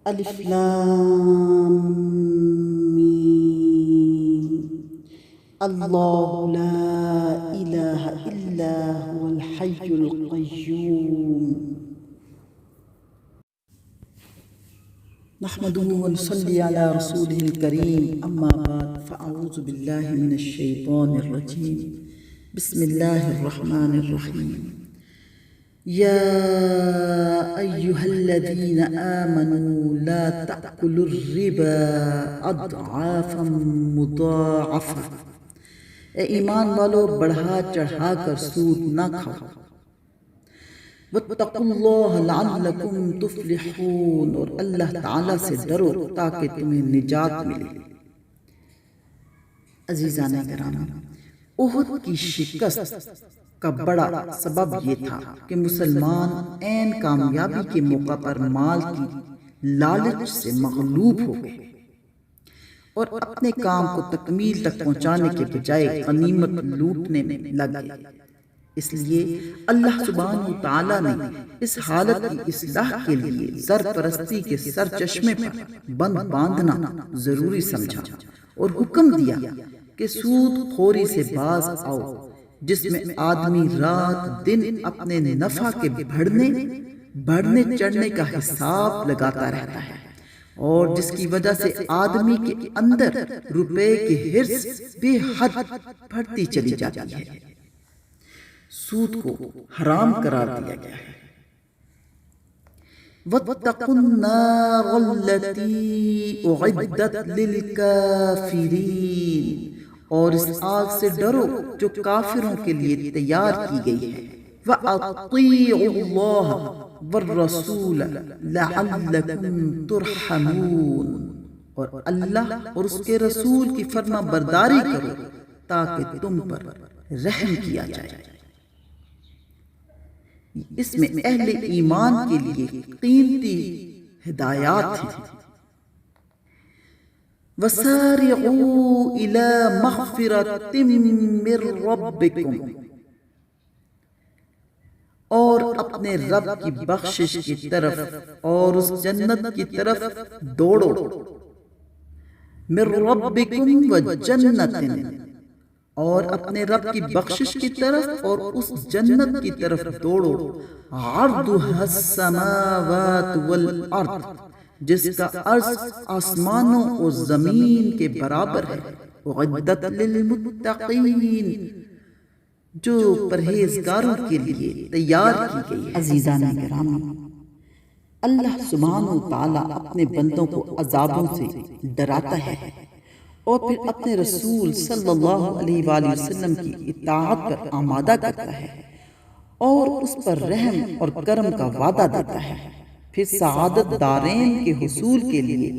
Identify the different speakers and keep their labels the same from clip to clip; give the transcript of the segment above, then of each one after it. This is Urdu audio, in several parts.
Speaker 1: الف لام میم اللہ لا الہ الا هو الحی القیوم نحمده ونصلي على رسوله الكريم اما بعد فاعوذ بالله من الشیطان الرجیم بسم اللہ الرحمن الرحیم يا أيها الذين آمنوا لا تأكلوا الربا أضعافا مضاعفة اے ایمان والو بڑھا چڑھا کر سود نہ کھاؤ واتقوا اللہ لعلکم تفلحون اور اللہ تعالیٰ سے ڈرو تاکہ تمہیں نجات ملے۔ عزیزان گرامی، احد کی شکست کا بڑا سبب یہ تھا کہ مسلمان عین کامیابی کے موقع پر مال کی لالچ سے مغلوب ہو گئے اور اپنے کام کو تکمیل تک پہنچانے کے بجائے غنیمت لوٹنے میں لگ گئے۔ اس لیے اللہ سبحانہ وتعالی نے اس حالت کی اصلاح کے لیے زر پرستی کے سرچشمے پر بند باندھنا ضروری سمجھا اور حکم دیا کہ سود خوری سے باز آؤ، جس میں آدمی رات دن اپنے نفع کے بڑھنے چڑھنے کا حساب لگاتا رہتا ہے، اور جس کی وجہ سے آدمی کے اندر روپے کی حرص بے حد بڑھتی چلی جاتی ہے۔ سود کو حرام قرار دیا گیا ہے۔ وَاتَّقُوا النَّارَ الَّتِي أُعِدَّتْ لِلْكَافِرِينَ، اور اس آگ سے ڈرو جو کافروں کے لیے تیار کی گئی ہے۔ وَأَطِيعُوا اللَّهَ وَالرَّسُولَ لَعَلَّكُمْ تُرْحَمُونَ، اور اللہ اور اس کے رسول کی فرما برداری کرو تاکہ تم پر رحم کیا جائے۔ اس میں اہل ایمان کے لیے قیمتی ہدایات ہیں۔ وَسَارِعُوا إِلَى مَغْفِرَةٍ مِّن رَّبِّكُمْ، اور اپنے رب کی بخشش کی طرف اور اس جنت کی طرف دوڑو۔ مِّن رَّبِّكُمْ وَجَنَّةٍ، اور اپنے رب کی بخشش کی طرف اور اس جنت کی طرف دوڑو۔ عرضها السماوات والارض، جس کا عرض آسمانوں اور زمین کے برابر ہے۔ اعدت للمتقین، جو پرہیزگاروں کے لیے تیار کی گئی ہے۔ عزیزان گرامی، اللہ سبحانہ وتعالی اپنے بندوں کو عذابوں سے ڈراتا ہے اور پھر اپنے رسول صلی اللہ علیہ وآلہ وسلم کی اطاعت پر آمادہ کرتا ہے اور اس پر رحم اور کرم کا وعدہ دیتا ہے۔ پھر سعادت دارین کے حصول کے لیے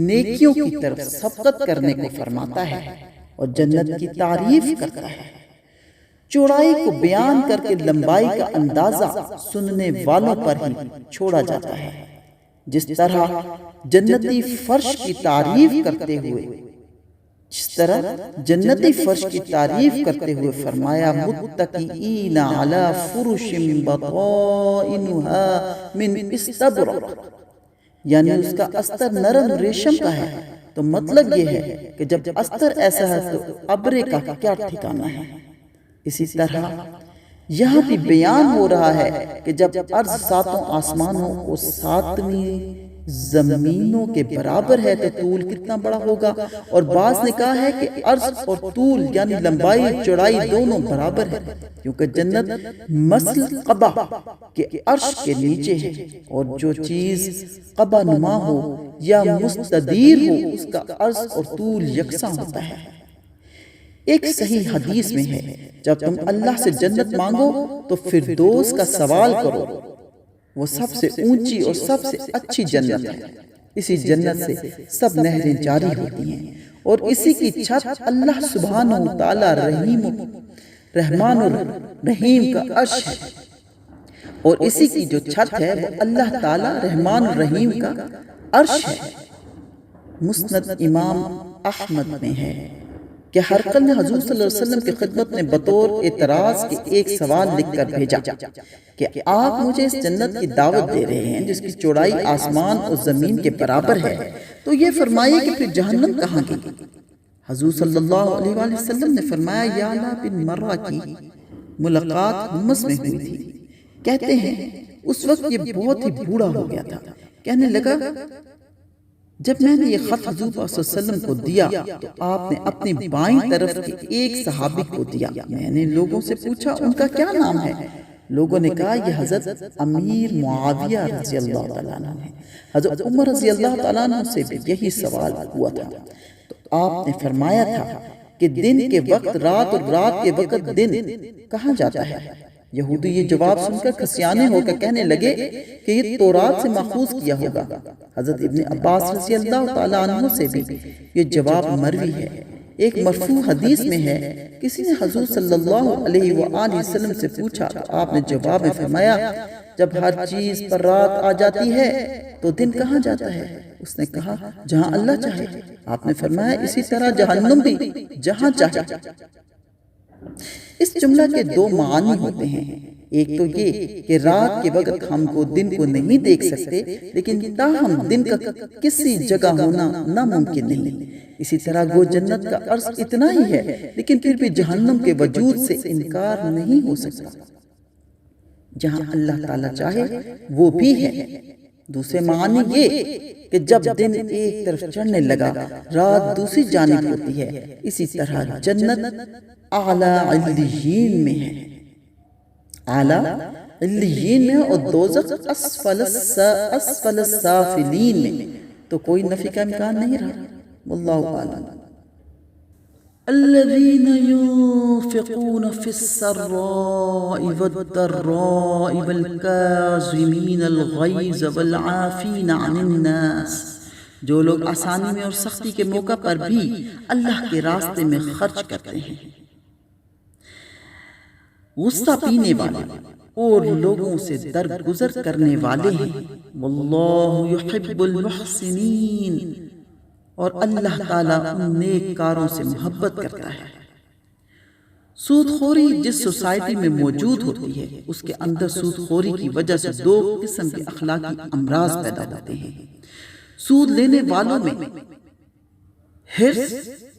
Speaker 1: نیکیوں کی طرف سبقت کرنے کو فرماتا ہے اور جنت کی تعریف کرتا ہے۔ چوڑائی کو بیان کر کے لمبائی کا اندازہ سننے والوں پر ہی چھوڑا جاتا ہے۔ جس طرح جنتی فرش کی تعریف کرتے ہوئے فرمایا متکئین علی فرش بطائنها من استبرق، یعنی اس کا استر نرم ریشم کا ہے، تو مطلب یہ ہے کہ جب استر ایسا ہے تو ابرے کا کیا ٹھکانہ ہے۔ اسی طرح یہاں بھی بیان ہو رہا ہے کہ جب عرض ساتوں آسمانوں اور ساتویں زمینوں کے برابر ہے تو طول کتنا بڑا ہوگا، اور بعض نے کہا ہے کہ عرض اور طول یعنی لمبائی چوڑائی دونوں برابر ہے، کیونکہ جنت مثل قبا کے عرش کے نیچے ہے، اور جو چیز قبا نما ہو یا مستدیر ہو اس کا عرض اور طول یکساں ہوتا ہے۔ ایک صحیح حدیث میں ہے، جب تم اللہ سے جنت مانگو تو فردوس کا سوال کرو، وہ سب سے اونچی اور سب سے اچھی جنت ہے۔ اسی جنت سے سب نہریں جاری ہوتی ہیں، اور اسی کی چھت اللہ سبحانہ وتعالی رحمان الرحیم کا عرش ہے، اور اسی کی جو چھت ہے وہ اللہ تعالی رحمان الرحیم کا عرش ہے۔ مسند امام احمد میں ہے کہ ہرقل نے حضور صلی اللہ علیہ وسلم کی خدمت میں بطور اعتراض کے ایک سوال لکھ کر بھیجا کہ آپ مجھے اس جنت کی دعوت دے رہے ہیں جس کی چوڑائی آسمان اور زمین کے برابر ہے، تو یہ فرمائیے کہ پھر جہنم کہاں گئی؟ حضور صلی اللہ علیہ وآلہ وسلم نے فرمایا یعلا بن مرہ کی ملاقات حمص میں ہوئی تھی۔ کہتے ہیں اس وقت یہ بہت ہی بوڑھا ہو گیا تھا، کہنے لگا جب میں نے یہ خط حضور صلی اللہ علیہ وسلم کو دیا تو آپ نے اپنی بائیں طرف کے ایک صحابی کو دیا۔ میں نے لوگوں سے پوچھا ان کا کیا نام ہے؟ لوگوں نے کہا یہ حضرت امیر معاویہ رضی اللہ تعالیٰ عنہ ہے۔ حضرت عمر رضی اللہ تعالیٰ عنہ سے بھی یہی سوال ہوا تھا، تو آپ نے فرمایا تھا کہ دن کے وقت رات اور رات کے وقت دن کہا جاتا ہے۔ یہودی یہ جواب سن کر کھسیانے ہو کر کہنے لگے کہ یہ تورات سے ماخوذ کیا ہوگا۔ حضرت ابن عباس رضی اللہ تعالیٰ عنہ سے بھی یہ جواب مروی ہے۔ ایک مرفوع حدیث میں ہے کسی نے حضور صلی اللہ علیہ وآلہ وسلم سے پوچھا تو آپ نے جواب میں فرمایا جب ہر چیز پر رات آ جاتی ہے تو دن کہاں جاتا ہے؟ اس نے کہا جہاں اللہ چاہے۔ آپ نے فرمایا اسی طرح جہنم بھی جہاں چاہے۔ اس جملہ کے دو معنی ہوتے ہیں، ایک تو یہ کہ رات کے وقت ہم کو دن کو نہیں دیکھ سکتے، لیکن تاہم دن کا کسی جگہ ہونا ناممکن نہیں۔ اسی طرح گو جنت کا عرض اتنا ہی ہے، لیکن پھر بھی جہنم کے وجود سے انکار نہیں ہو سکتا۔ جہاں اللہ تعالیٰ چاہے وہ بھی ہے۔ دوسرے معنی یہ کہ جب دن ایک طرف چڑھنے لگا رات دوسری جانب ہوتی ہے۔ اسی طرح جنت اعلیٰ علیین میں ہے، اعلیٰ علیین میں، اور دوزخ اسفل السافلین میں، تو کوئی نفی کا امکان نہیں رہا۔ واللہ اعلم۔ الذين ينفقون في السراء والضراء والكاظمين الغيظ والعافين عن الناس، جو لوگ آسانی میں اور سختی کے موقع پر بھی اللہ کے راستے میں خرچ کرتے ہیں، غصہ پینے والے اور لوگوں سے درگزر کرنے والے ہیں۔ واللہ یحب المحسنین، اور اللہ تعالیٰ ان نیک کاروں سے محبت کرتا ہے۔ سود خوری جس سوسائٹی میں موجود ہوتی ہے اس کے اندر سود خوری کی وجہ سے دو قسم کے اخلاقی امراض پیدا ہوتے ہیں۔ سود لینے والوں میں حرص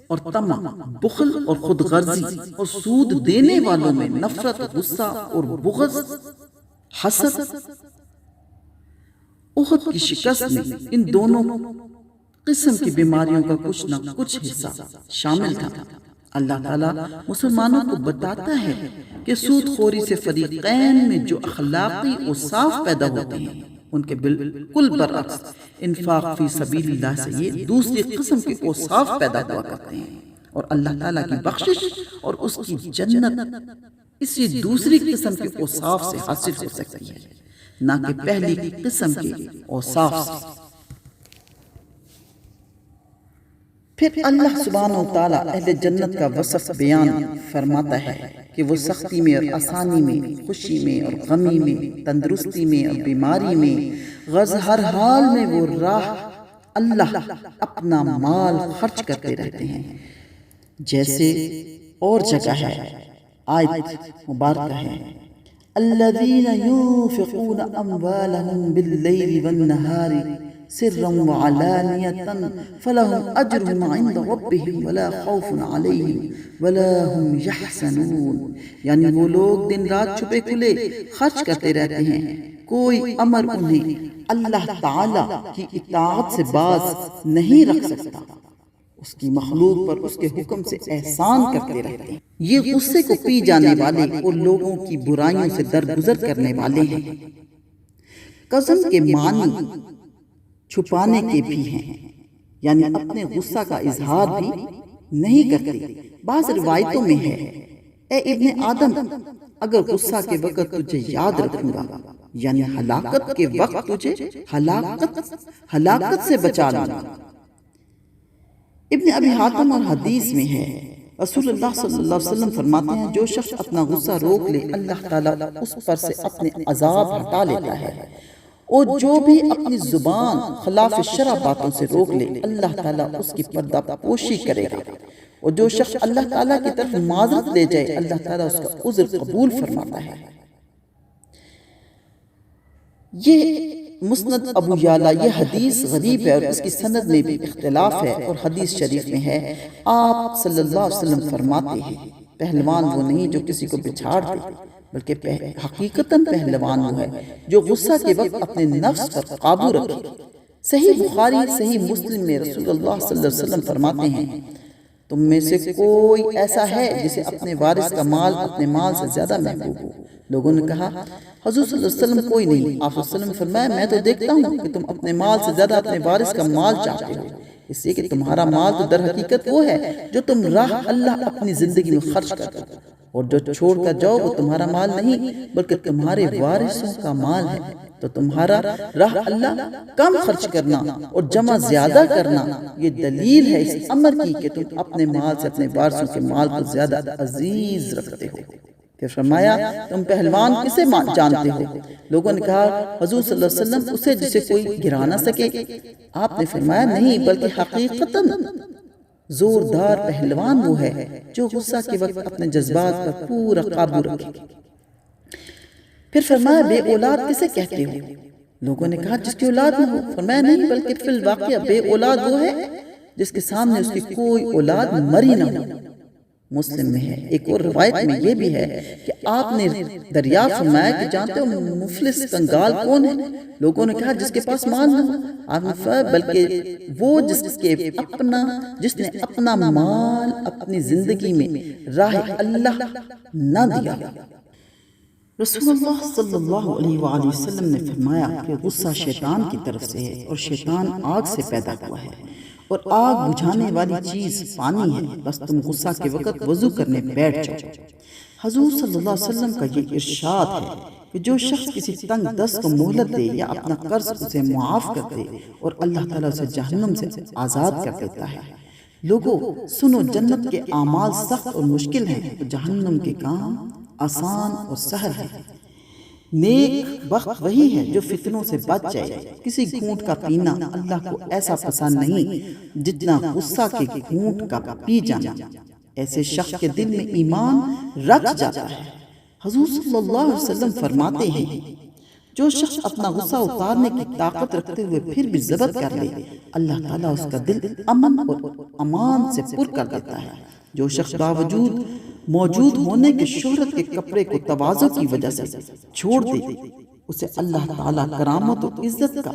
Speaker 1: اور طمع، بخل اور خود غرضی، اور سود دینے والوں میں نفرت، غصہ اور بغض، حسد۔ احد کی شکست میں ان دونوں قسم کی بیماریوں کا کچھ نہ کچھ حصہ شامل تھا۔ اللہ تعالیٰ مسلمانوں کو بتاتا ہے کہ سود خوری سے فریقین میں جو اخلاقی اوصاف پیدا ہوتے ہیں ان کے بالکل برعکس انفاق فی سبیل اللہ سے یہ دوسری قسم کے اوصاف پیدا ہوا کرتے ہیں، اور اللہ تعالیٰ کی بخشش اور اس کی جنت اسی دوسری قسم کے اوصاف سے حاصل ہو سکتی ہے، نہ کہ پہلی قسم کے اوصاف سے۔ پھر اللہ سبحانہ وتعالیٰ اہل جنت کا وصف بیان فرماتا ہے کہ وہ سختی میں اور آسانی میں، خوشی میں اور غمی میں، تندرستی میں اور بیماری میں، غرض ہر حال میں وہ راہ اللہ اپنا مال خرچ کرتے رہتے ہیں۔ جیسے اور جگہ ہے، آیت مبارکہ ہے الذین ينفقون اموالهم باللیل والنہار سرا وعلانیۃ فلہم اجرہم عند ربہم ولا خوف علیہم ولا ہم یحزنون، یعنی وہ لوگ دن رات چھپے کھلے خرچ کرتے رہتے ہیں، کوئی امر انہیں اللہ تعالی کی اطاعت سے باز نہیں رکھ سکتا، اس کی مخلوق پر اس کے حکم سے احسان کرتے رہتے ہیں۔ یہ غصے کو پی جانے والے اور لوگوں کی برائیوں سے درگزر کرنے والے ہیں۔ قسم کے معنی چھپانے کے بھی ہیں، یعنی اپنے غصہ کا اظہار بھی نہیں کرتے۔ بعض روایتوں میں ہے اے ابن آدم اگر غصہ کے وقت تجھے یاد رکھوں گا، یعنی ہلاکت کے وقت تجھے ہلاکت سے بچا لوں گا۔ ابن ابی حاتم اور حدیث میں ہے رسول اللہ صلی اللہ علیہ وسلم فرماتے ہیں جو شخص اپنا غصہ روک لے اللہ تعالیٰ اس پر سے اپنے عذاب ہٹا لیتا ہے، اور جو بھی اپنی زبان خلاف شرع باتوں سے روک لے اللہ تعالیٰ اس کی پردہ پوشی کرے گا، اور جو شخص اللہ تعالیٰ کی طرف معذرت لے جائے اللہ تعالیٰ اس کا عذر قبول فرماتا ہے۔ یہ مسند ابو یعلا، یہ حدیث غریب ہے اور اس کی سند میں بھی اختلاف ہے، اور حدیث شریف میں ہے آپ صلی اللہ علیہ وسلم فرماتے ہیں پہلوان وہ نہیں جو کسی کو بچھاڑ دے، بلکہ حقیقتاً پہلوان وہ ہے جو غصہ کے وقت اپنے نفس پر قابو رکھے۔ صحیح بخاری صحیح مسلم میں رسول اللہ صلی اللہ علیہ وسلم فرماتے ہیں تم میں سے کوئی ایسا ہے جسے اپنے وارث کا مال اپنے مال سے زیادہ محبوب ہو؟ لوگوں نے کہا حضور صلی اللہ علیہ وسلم کوئی نہیں۔ آپ صلی اللہ علیہ وسلم نے فرمایا میں تو دیکھتا ہوں کہ تم اپنے مال سے زیادہ اپنے وارث کا مال چاہتے ہو، اس لیے کہ تمہارا مال تو در حقیقت وہ ہے جو تم راہ اللہ اپنی زندگی میں خرچ کرتے ہو، اور جو چھوڑ کر جاؤ وہ تمہارا مال نہیں بلکہ تمہارے وارثوں کا مال ہے۔ تو تمہارا راہ اللہ کم خرچ کرنا اور جمع زیادہ کرنا یہ دلیل ہے اس امر کی کہ تم اپنے مال سے اپنے وارثوں کے مال کو زیادہ عزیز رکھتے ہو۔ پھر فرمایا تم پہلوان کسے جانتے ہو؟ لوگوں نے کہا حضور صلی اللہ علیہ وسلم اسے جسے کوئی گرا نہ سکے۔ آپ نے فرمایا نہیں بلکہ حقیقتاً زوردار پہلوان وہ ہے جو غصہ کے وقت اپنے جذبات پر پورا قابو رکھے۔ پھر فرمایا بے اولاد کسے کہتے ہو؟ لوگوں نے کہا جس کی اولاد نہ ہو۔ فرمایا نہیں بلکہ فی الواقعہ بے اولاد وہ ہے جس کے سامنے اس کی کوئی اولاد مری نہ ہو۔ مسلم میں ہے۔ ایک اور روایت میں یہ بھی ہے کہ آپ نے دریافت فرمایا کہ جانتے ہو مفلس کنگال کون ہے؟ لوگوں نے کہا جس کے پاس مال نہ ہو۔ آپ نے فرمایا بلکہ وہ جس نے اپنا مال اپنی زندگی میں راہ اللہ نہ دیا۔ رسول اللہ صلی اللہ علیہ وآلہ وسلم نے فرمایا کہ غصہ شیطان کی طرف سے ہے اور شیطان آگ سے پیدا ہوا ہے اور آگ بجھانے والی چیز پانی ہے، بس تم غصہ کے وقت وضو کرنے بیٹھ جاؤ۔ حضور صلی اللہ علیہ وسلم کا یہ ارشاد ہے کہ جو شخص کسی تنگ دست کو مہلت دے یا اپنا قرض اسے معاف کر دے اور اللہ تعالیٰ اسے جہنم سے آزاد کر دیتا ہے۔ لوگوں سنو جنت کے اعمال سخت اور مشکل ہیں، جہنم کے کام آسان اور سہل ہے۔ نیک بخت وہی ہے جو فتنوں سے بچ جائے۔ کسی گھونٹ کا پینا اللہ کو ایسا پسند نہیں جتنا غصہ کے گھونٹ کا پی جانا۔ ایسے شخص کے دل میں ایمان رچ جاتا ہے۔ حضور صلی اللہ علیہ وسلم فرماتے ہیں جو شخص اپنا غصہ اتارنے کی طاقت رکھتے ہوئے پھر بھی ضبط کر لے اللہ تعالیٰ اس کا دل امن اور امان سے پر کر دیتا ہے۔ جو شخص باوجود موجود ہونے کے شہرت کے کپڑے کو تواضع کی وجہ سے چھوڑ دے اسے اللہ تعالیٰ کرامت و عزت کا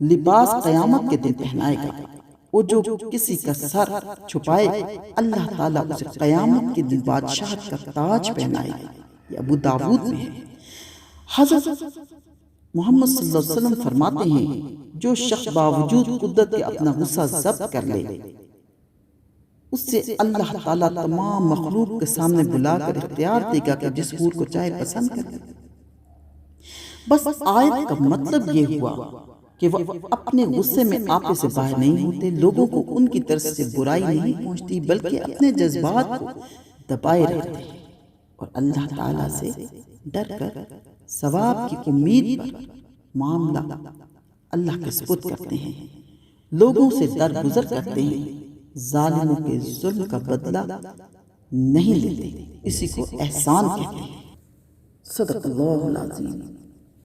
Speaker 1: لباس قیامت کے دن پہنائے گا، اور جو کسی کا سر چھپائے اللہ تعالیٰ اسے قیامت کے دن بادشاہت کا تاج پہنائے گا۔ یہ ابو داود میں ہے۔ حضرت محمد صلی اللہ علیہ وسلم فرماتے ہیں جو شخص باوجود قدرت کے اپنا غصہ ضبط کر لے اس سے اللہ تعالیٰ تمام مخلوق کے سامنے بلا کر اختیار دے گا کہ جس حور کو چاہے پسند کر لے۔ بس آیت کا مطلب یہ ہوا کہ وہ اپنے غصے میں آپے سے باہر نہیں ہوتے، لوگوں کو ان کی طرف سے برائی نہیں پہنچتی بلکہ اپنے جذبات کو دبائے رکھتے ہیں اور اللہ تعالیٰ سے ڈر کر ثواب کی امید پر معاملہ اللہ کے سپرد کرتے ہیں، لوگوں سے درگزر کرتے ہیں، ظالموں کے ظلم کا بدلہ نہیں لیتے، اسی کو احسان کہتے ہیں۔ صدق اللہ العظیم۔